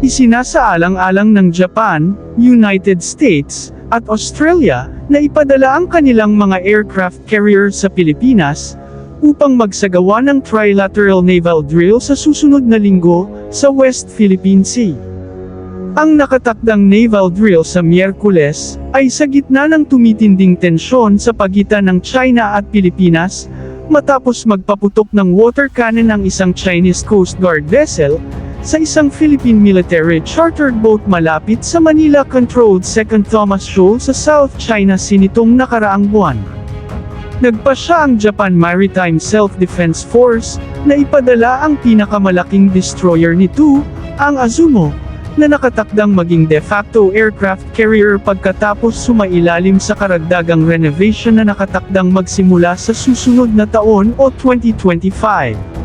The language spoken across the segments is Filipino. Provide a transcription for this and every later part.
Isinasaalang-alang ng Japan, United States, at Australia na ipadala ang kanilang mga aircraft carrier sa Pilipinas upang magsagawa ng trilateral naval drill sa susunod na linggo sa West Philippine Sea. Ang nakatakdang naval drill sa Miyerkules ay sa gitna ng tumitinding tensyon sa pagitan ng China at Pilipinas matapos magpaputok ng water cannon ang isang Chinese Coast Guard vessel sa isang Philippine military chartered boat malapit sa Manila-controlled Second Thomas Shoal sa South China Sea nitong nakaraang buwan. Nagpasya ang Japan Maritime Self-Defense Force na ipadala ang pinakamalaking destroyer nito, ang Azumo, na nakatakdang maging de facto aircraft carrier pagkatapos sumailalim sa karagdagang renovation na nakatakdang magsimula sa susunod na taon o 2025.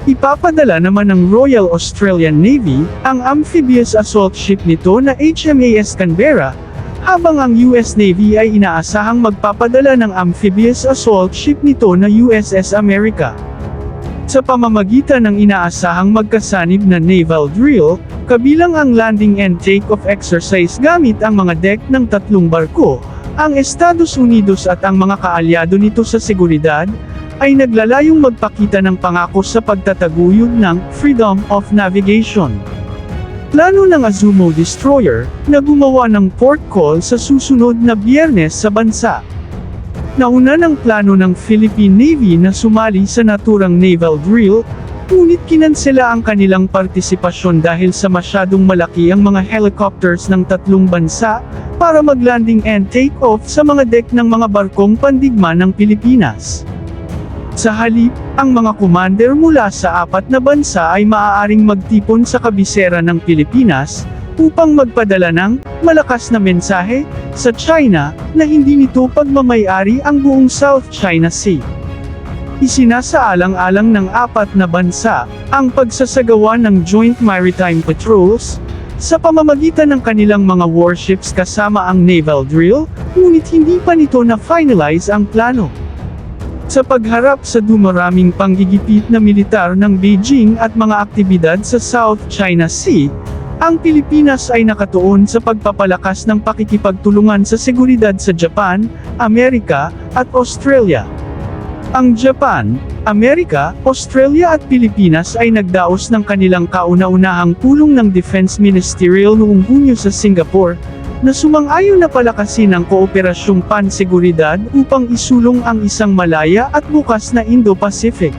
Ipapadala naman ng Royal Australian Navy ang amphibious assault ship nito na HMAS Canberra, habang ang US Navy ay inaasahang magpapadala ng amphibious assault ship nito na USS America. Sa pamamagitan ng inaasahang magkasanib na naval drill, kabilang ang landing and take-off exercise gamit ang mga deck ng tatlong barko, ang Estados Unidos at ang mga kaalyado nito sa seguridad, ay naglalayong magpakita ng pangako sa pagtataguyod ng freedom of navigation. Plano ng Azumo Destroyer na gumawa ng port call sa susunod na Biyernes sa bansa. Nauna ng plano ng Philippine Navy na sumali sa naturang naval drill, ngunit kinansela ang kanilang partisipasyon dahil sa masyadong malaki ang mga helicopters ng tatlong bansa para maglanding and take-off sa mga deck ng mga barkong pandigma ng Pilipinas. Sa halip, ang mga commander mula sa apat na bansa ay maaaring magtipon sa kabisera ng Pilipinas upang magpadala ng malakas na mensahe sa China na hindi nito pagmamay-ari ang buong South China Sea. Isinasaalang-alang ng apat na bansa ang pagsasagawa ng joint maritime patrols sa pamamagitan ng kanilang mga warships kasama ang naval drill, ngunit hindi pa nito na-finalize ang plano. Sa pagharap sa dumaraming panggigipit na militar ng Beijing at mga aktibidad sa South China Sea, ang Pilipinas ay nakatuon sa pagpapalakas ng pakikipagtulungan sa seguridad sa Japan, Amerika, at Australia. Ang Japan, Amerika, Australia at Pilipinas ay nagdaos ng kanilang kauna-unahang pulong ng Defense Ministerial noong Hunyo sa Singapore, na sumang-ayon na palakasin ang kooperasyong panseguridad upang isulong ang isang malaya at bukas na Indo-Pacific.